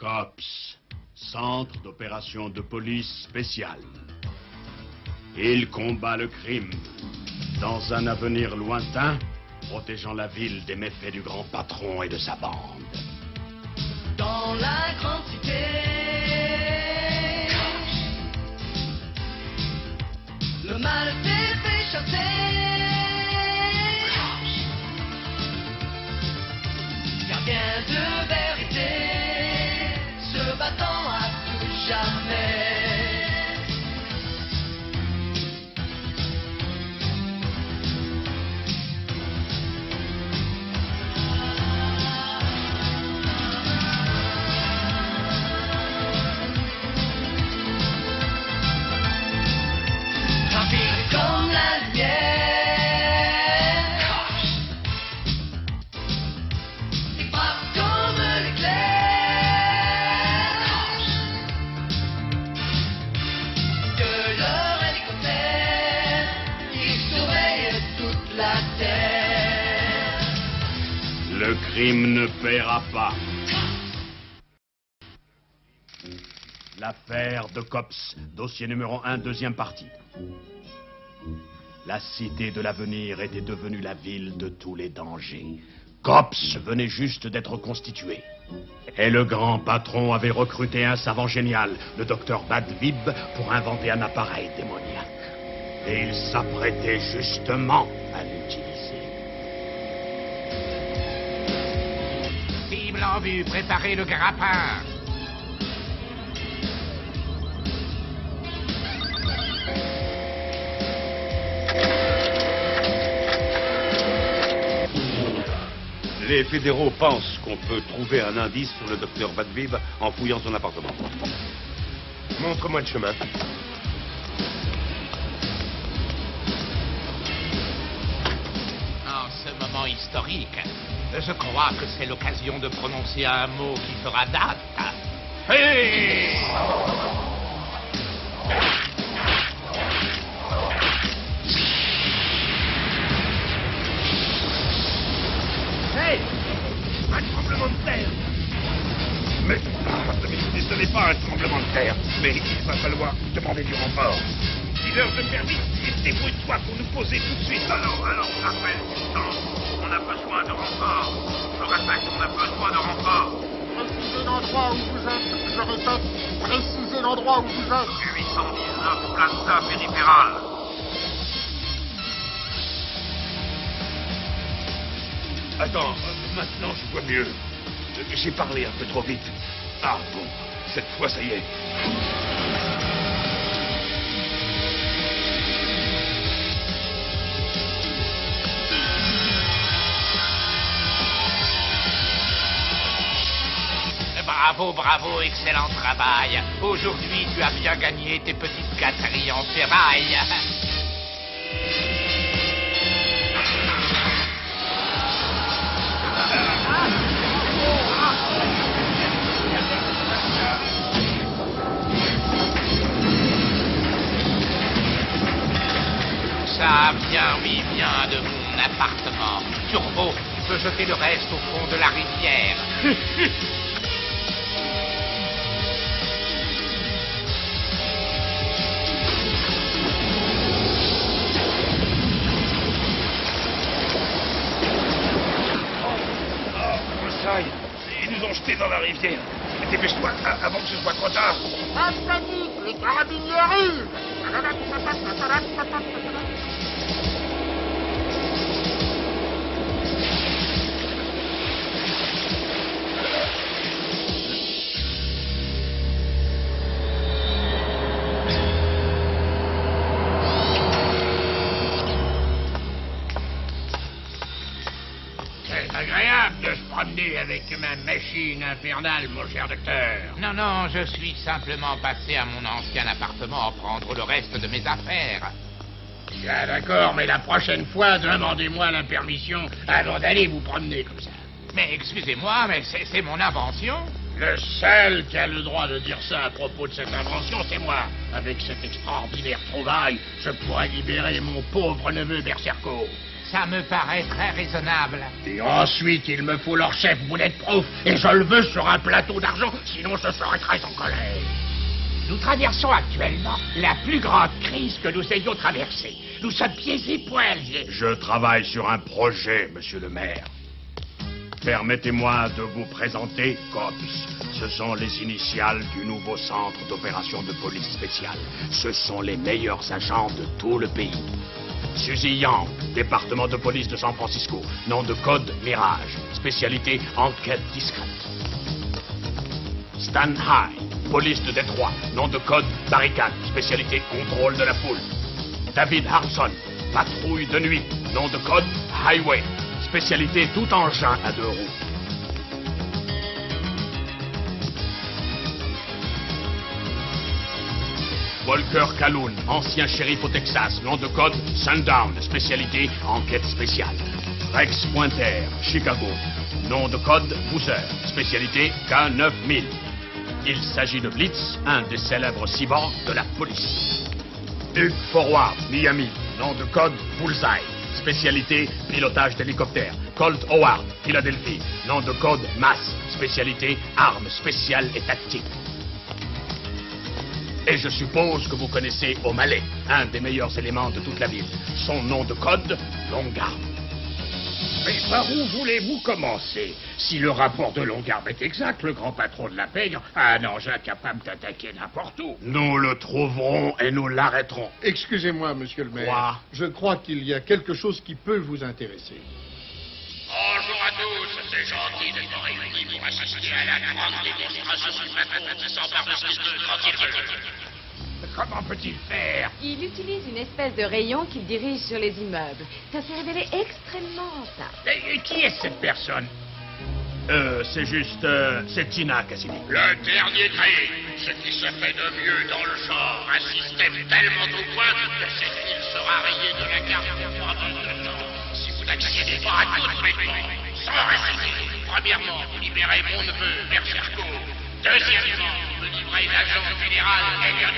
COPS, Centre d'opération de police spéciale. Il combat le crime dans un avenir lointain, protégeant la ville des méfaits du grand patron et de sa bande. Dans la grande cité, le mal t'est fait chasser. Gardien de vérité, se battant à tout jamais. Comme la lumière, il frappe comme l'éclair, de leur hélicoptère, ils surveillent toute la terre. Le crime ne paiera pas. L'affaire de COPS, dossier numéro 1, deuxième partie. La cité de l'avenir était devenue la ville de tous les dangers. COPS venait juste d'être constitué. Et le grand patron avait recruté un savant génial, le docteur Badvib, pour inventer un appareil démoniaque. Et il s'apprêtait justement à l'utiliser. Cible en vue, préparez le grappin. Les fédéraux pensent qu'on peut trouver un indice sur le docteur Badvib en fouillant son appartement. Montre-moi le chemin. En ce moment historique, je crois que c'est l'occasion de prononcer un mot qui fera date. Hey! Hey! Un tremblement de terre! Mais ce n'est pas un tremblement de terre, mais il va falloir demander du renfort. Dealer de service, débrouille-toi pour nous poser tout de suite. Alors, Raphaël, on a besoin de renfort. Je répète, on a besoin de renfort. Précisez l'endroit où vous êtes. Je répète, précisez l'endroit où vous êtes. 819 Plaza Périphérale. Attends, maintenant je vois mieux. J'ai parlé un peu trop vite. Ah bon, cette fois ça y est. Bravo, excellent travail. Aujourd'hui, tu as bien gagné tes petites gâteries en ferraille. Ça vient de mon appartement. Turbo, tu peux jeter le reste au fond de la rivière. Ils nous ont jetés dans la rivière. Dépêche-toi, avant que ce soit trop tard. Pas de panique, les carabiniers arrivent. Agréable de se promener avec ma machine infernale, mon cher docteur. Non, je suis simplement passé à mon ancien appartement prendre le reste de mes affaires. Bien d'accord, mais la prochaine fois, demandez-moi la permission avant d'aller vous promener comme ça. Mais excusez-moi, mais c'est mon invention. Le seul qui a le droit de dire ça à propos de cette invention, c'est moi. Avec cette extraordinaire trouvaille, je pourrais libérer mon pauvre neveu Berserko. Ça me paraît très raisonnable. Et ensuite, il me faut leur chef bulletproof, et je le veux sur un plateau d'argent, sinon je serai très en colère. Nous traversons actuellement la plus grande crise que nous ayons traversée. Nous sommes pieds et poings liés. Je travaille sur un projet, monsieur le maire. Permettez-moi de vous présenter COPS. Ce sont les initiales du nouveau centre d'opération de police spéciale. Ce sont les meilleurs agents de tout le pays. Suzy Yang, département de police de San Francisco. Nom de code Mirage. Spécialité enquête discrète. Stan High, police de Détroit. Nom de code Barricade. Spécialité contrôle de la foule. David Harrison, patrouille de nuit. Nom de code Highway. Spécialité tout engin à 2 roues. Volker Calhoun, ancien shérif au Texas, nom de code Sundown, spécialité enquête spéciale. Rex Pointer, Chicago, nom de code Boozer, spécialité K9000. Il s'agit de Blitz, un des célèbres cyborgs de la police. Hugh Forward, Miami, nom de code Bullseye. Spécialité pilotage d'hélicoptère. Colt Howard, Philadelphie. Nom de code Mass. Spécialité armes spéciales et tactiques. Et je suppose que vous connaissez O'Malley, un des meilleurs éléments de toute la ville. Son nom de code, Longarm. Mais par où voulez-vous commencer? Si le rapport de Longarm est exact, le grand patron de la pègre a un engin capable d'attaquer n'importe où. Nous le trouverons et nous l'arrêterons. Excusez-moi, monsieur le maire. Quoi? Je crois qu'il y a quelque chose qui peut vous intéresser. Bonjour à tous, c'est gentil d'être réunis pour assister à la grande démonstration du patron qui s'empare de ce qu'il veut quand il veut. Comment peut-il faire? Il utilise une espèce de rayon qu'il dirige sur les immeubles. Ça s'est révélé extrêmement simple. Et qui est cette personne? C'est juste... c'est Tina Cassidy. Le dernier cri, ce qui se fait de mieux dans le genre, un système tellement au point que cette ville sera rayée de la carte pour probablement. Si vous n'accédez pas à toutes mes plans, sans résister, premièrement, vous libérez mon neveu, Bergerco. Deuxièmement, vous livrez l'agent général Elliot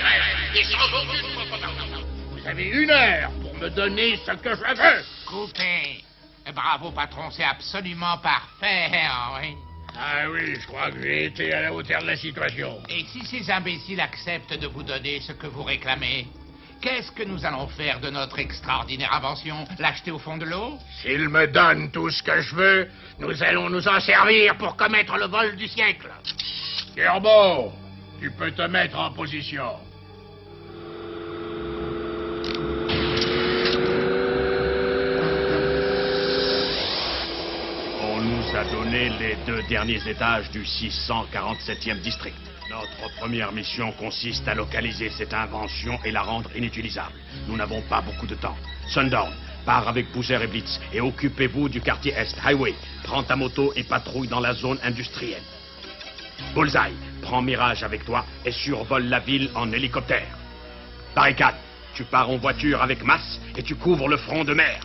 et sans aucune contrepartie. Vous avez 1 heure pour me donner ce que je veux. Coupé. Bravo, patron, c'est absolument parfait, oui. Ah oui, je crois que j'ai été à la hauteur de la situation. Et si ces imbéciles acceptent de vous donner ce que vous réclamez, qu'est-ce que nous allons faire de notre extraordinaire invention? L'acheter au fond de l'eau? S'ils me donnent tout ce que je veux, nous allons nous en servir pour commettre le vol du siècle. Gerbo, tu peux te mettre en position. On nous a donné les 2 derniers étages du 647e district. Notre première mission consiste à localiser cette invention et la rendre inutilisable. Nous n'avons pas beaucoup de temps. Sundown, pars avec Boozer et Blitz et occupez-vous du quartier Est, Highway. Prends ta moto et patrouille dans la zone industrielle. Bullseye, prends Mirage avec toi et survole la ville en hélicoptère. Barricade, tu pars en voiture avec Mass et tu couvres le front de mer.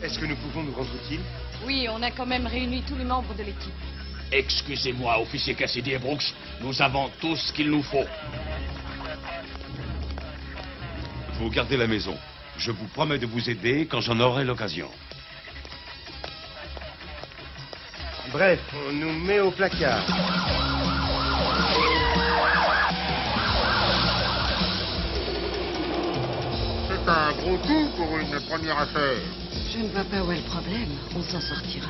Est-ce que nous pouvons nous rendre utiles? Oui, on a quand même réuni tous les membres de l'équipe. Excusez-moi, officier Cassidy et Brooks, nous avons tout ce qu'il nous faut. Vous gardez la maison. Je vous promets de vous aider quand j'en aurai l'occasion. Bref, on nous met au placard. C'est un gros coup pour une première affaire. Je ne vois pas où est le problème. On s'en sortira.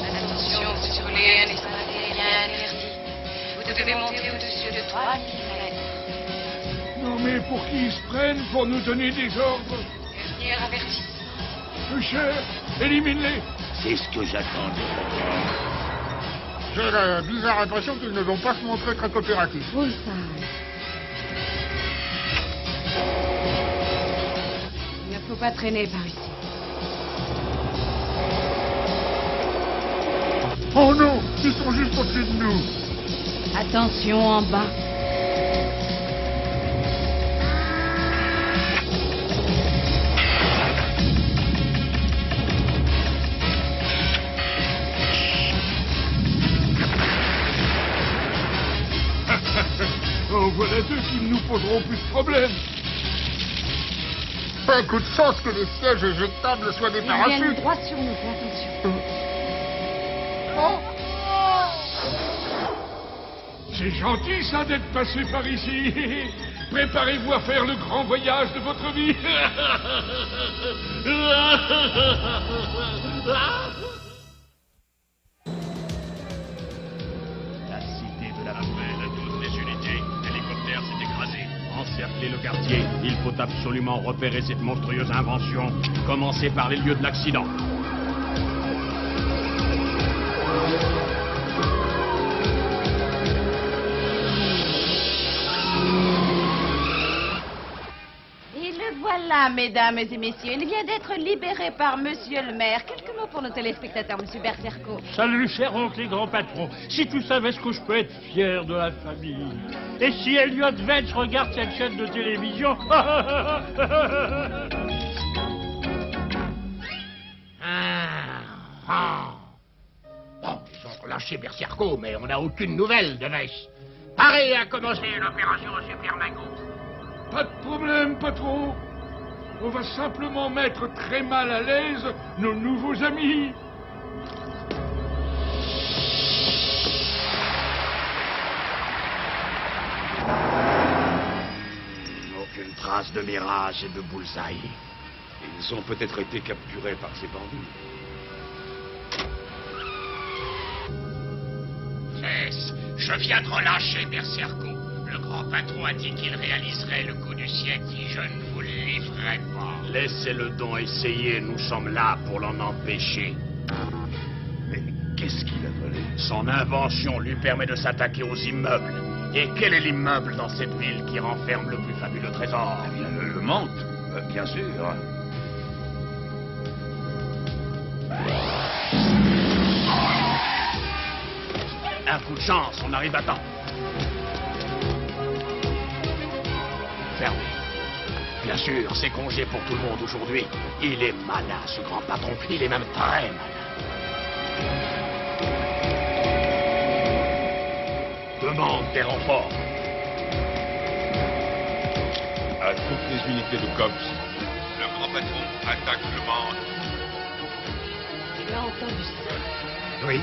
Attention, vous survolez un espace aérien interdit. Vous devez monter au-dessus de 3000 mètres. Non mais pour qui ils se prennent pour nous donner des ordres? Dernier avertissement. Pusher, élimine-les. C'est ce que j'attendais. J'ai la bizarre impression qu'ils ne vont pas se montrer très coopératifs. Bullseye. Il ne faut pas traîner par ici. Oh non, ils sont juste au-dessus de nous. Attention en bas. eux qui nous poseront plus de problèmes. Pas un coup de chance que les sièges éjectables soient des Ils viennent parachutes. droit sur nous, fais attention. Oh. C'est gentil, ça, d'être passé par ici. Préparez-vous à faire le grand voyage de votre vie. La cité de la paix de toutes les unités. L'hélicoptère s'est écrasé. Encerclez le quartier. Il faut absolument repérer cette monstrueuse invention. Commencez par les lieux de l'accident. Et le voilà, mesdames et messieurs. Il vient d'être libéré par monsieur le maire. Quelques mots pour nos téléspectateurs, monsieur Berserco. Salut, cher oncle et grand patron. Si tu savais ce que je peux être fier de la famille. Et si Elliot Vance regarde cette chaîne de télévision... Bon, ils ont relâché Berserco, mais on n'a aucune nouvelle de Weiss. Paré à commencer l'opération Super Mango. Pas de problème, patron. On va simplement mettre très mal à l'aise nos nouveaux amis. Aucune trace de mirage et de bullseye. Ils ont peut-être été capturés par ces bandits. Cesse, je viens de relâcher Berserco. Le grand patron a dit qu'il réaliserait le coup du siècle si je ne vous le livrerai pas. Laissez-le donc essayer. Nous sommes là pour l'en empêcher. Mais qu'est-ce qu'il a volé? Son invention lui permet de s'attaquer aux immeubles. Et quel est l'immeuble dans cette ville qui renferme le plus fabuleux trésor? Eh bien, le Mante, bien sûr. Un coup de chance, on arrive à temps. Fermé. Bien sûr, c'est congé pour tout le monde aujourd'hui. Il est malin, ce grand patron. Il est même très malin. Demande des renforts. À toutes les unités de COPS, le grand patron attaque le monde. Tu as entendu ça? Oui.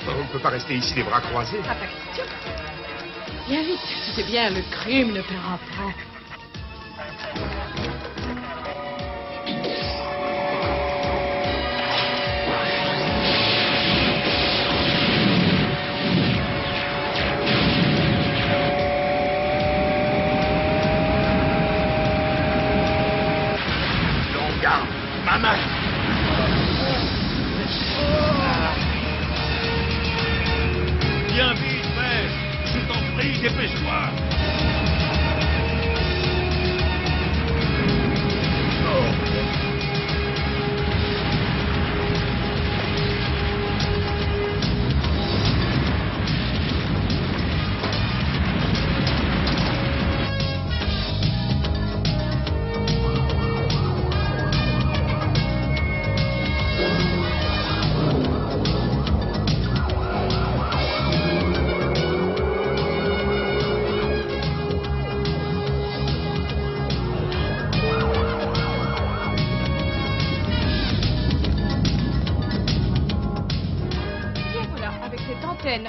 On ne peut pas rester ici les bras croisés. Ah, pas question. Viens vite. Tu sais bien, le crime ne paiera pas. Longue garde, ma main. Viens vite, frère. Je t'en prie, dépêche-toi.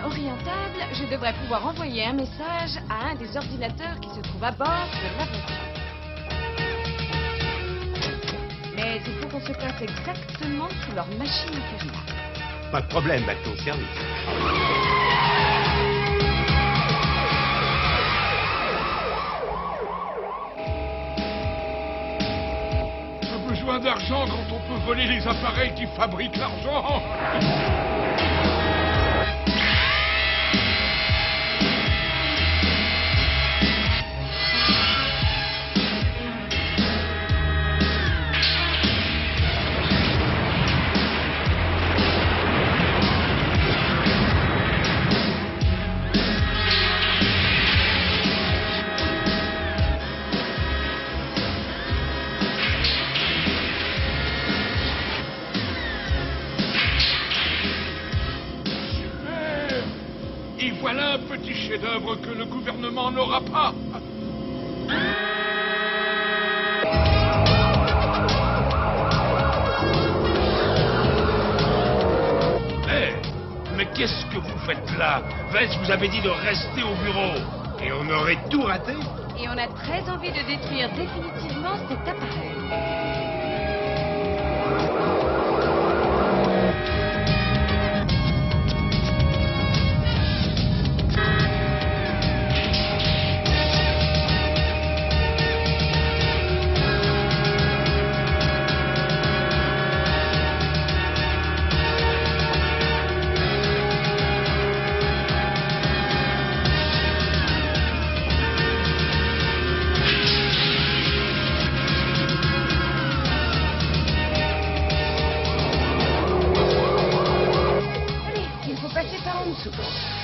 orientable, je devrais pouvoir envoyer un message à un des ordinateurs qui se trouve à bord de l'avion. Mais il faut qu'on se place exactement sous leur machine infernale. Pas de problème, bateau, service. J'ai besoin d'argent quand on peut voler les appareils qui fabriquent l'argent. voilà un petit chef-d'œuvre que le gouvernement n'aura pas. Mais qu'est-ce que vous faites là? Vess vous avait dit de rester au bureau. Et on aurait tout raté. Et on a très envie de détruire définitivement cet appareil.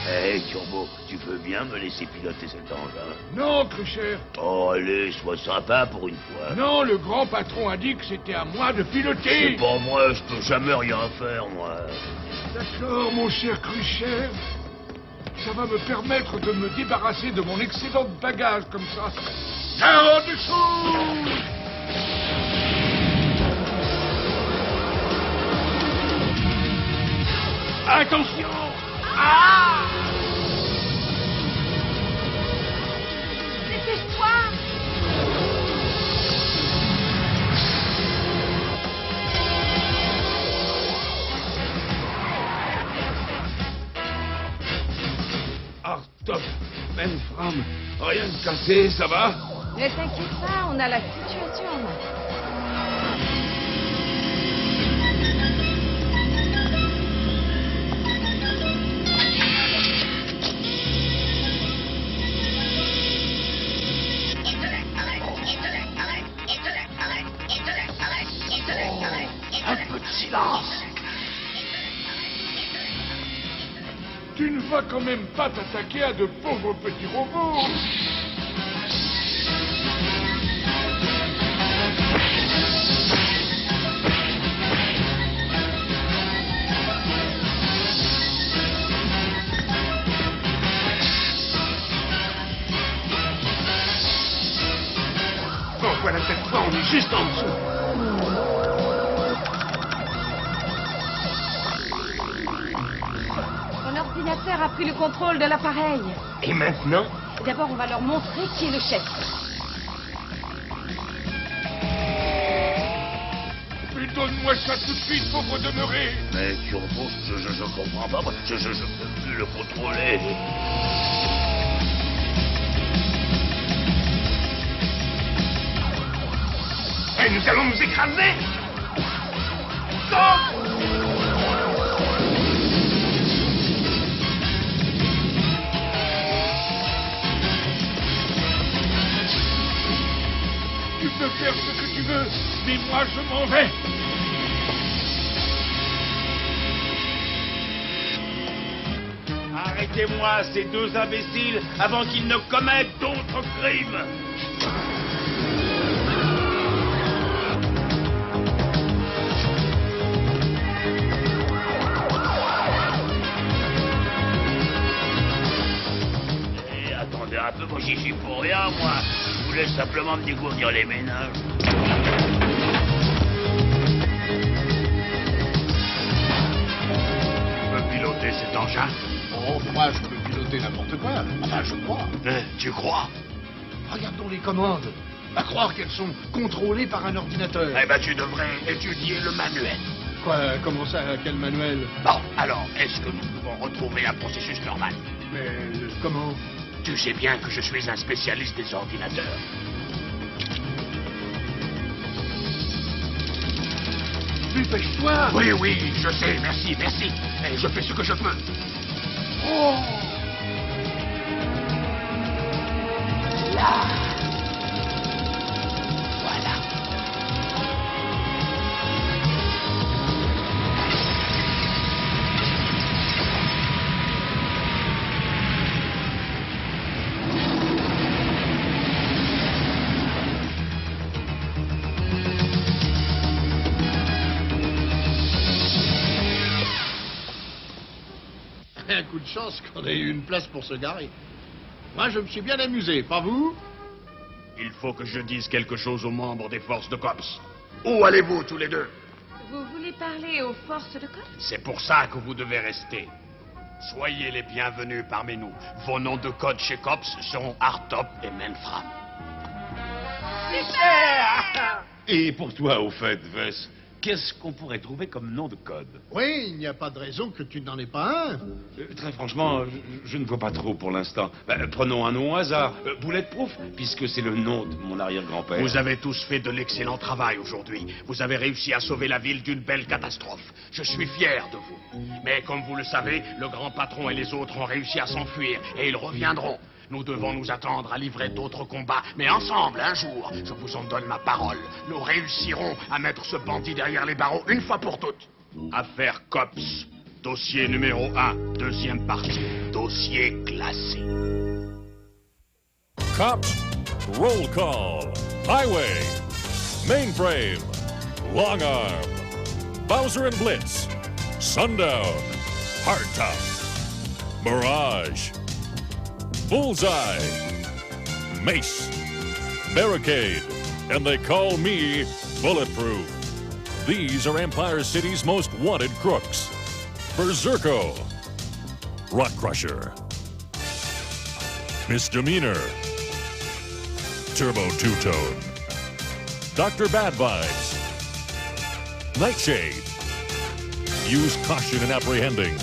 Hé, Turbo, tu veux bien me laisser piloter cet engin? Non, Crucher. Oh, allez, sois sympa pour une fois. Non, le grand patron a dit que c'était à moi de piloter. C'est pas moi, je peux jamais rien faire, moi. D'accord, mon cher Crucher. Ça va me permettre de me débarrasser de mon excédent de bagages comme ça. En dessous! Attention! Dépêche-toi! Artop, même Fram, rien de cassé, ça va? Ne t'inquiète pas, on a la situation en main. Un peu de silence. Tu ne vas quand même pas t'attaquer à de pauvres petits robots. Oh, voilà cette fois, on est juste en dessous. Mon ordinateur a pris le contrôle de l'appareil. Et maintenant? D'abord, on va leur montrer qui est le chef. Mais donne-moi ça tout de suite, pauvre demeuré. Mais Turbo, je comprends pas, moi. Je peux plus le contrôler. Et nous allons nous écraser. Stop! Tu peux faire ce que tu veux, mais moi je m'en vais. Arrêtez-moi ces deux imbéciles avant qu'ils ne commettent d'autres crimes. Et attendez un peu, moi j'y suis pour rien, moi. Je voulais simplement me dégourdir les ménages. Tu peux piloter cet engin? Oh, moi, je peux piloter n'importe quoi. Enfin, je crois. Tu crois? Regardons les commandes. À croire qu'elles sont contrôlées par un ordinateur. Eh ben, tu devrais étudier le manuel. Quoi? Comment ça? Quel manuel? Bon, alors, est-ce que nous pouvons retrouver un processus normal? Mais comment? Tu sais bien que je suis un spécialiste des ordinateurs. Dépêche-toi! Oui, oui, je sais, merci. Et je fais ce que je peux. Oh! Là. Voilà. Un coup de chance qu'on ait eu une place pour se garer. Moi, je me suis bien amusé, pas vous? Il faut que je dise quelque chose aux membres des forces de COPS. Où allez-vous tous les deux? Vous voulez parler aux forces de COPS? C'est pour ça que vous devez rester. Soyez les bienvenus parmi nous. Vos noms de code chez COPS seront Hardtop et Mainframe. Super! Et pour toi, au fait, Vess, qu'est-ce qu'on pourrait trouver comme nom de code? Oui, il n'y a pas de raison que tu n'en aies pas un. Très franchement, je ne vois pas trop pour l'instant. Prenons un nom au hasard. Bulletproof, puisque c'est le nom de mon arrière-grand-père. Vous avez tous fait de l'excellent travail aujourd'hui. Vous avez réussi à sauver la ville d'une belle catastrophe. Je suis fier de vous. Mais comme vous le savez, le grand patron et les autres ont réussi à s'enfuir et ils reviendront. Nous devons nous attendre à livrer d'autres combats. Mais ensemble, un jour, je vous en donne ma parole, nous réussirons à mettre ce bandit derrière les barreaux une fois pour toutes. Affaire COPS. Dossier numéro 1, deuxième partie. Dossier classé. Cops, roll call. Highway, Mainframe, Long Arm, Bowser and Blitz, Sundown, Hardtop, Mirage, Bullseye, Mace, Barricade, and they call me Bulletproof. These are Empire City's most wanted crooks. Berserko, Rock Crusher, Misdemeanor, Turbo Two-Tone, Dr. Bad Vibes, Nightshade. Use caution in apprehending.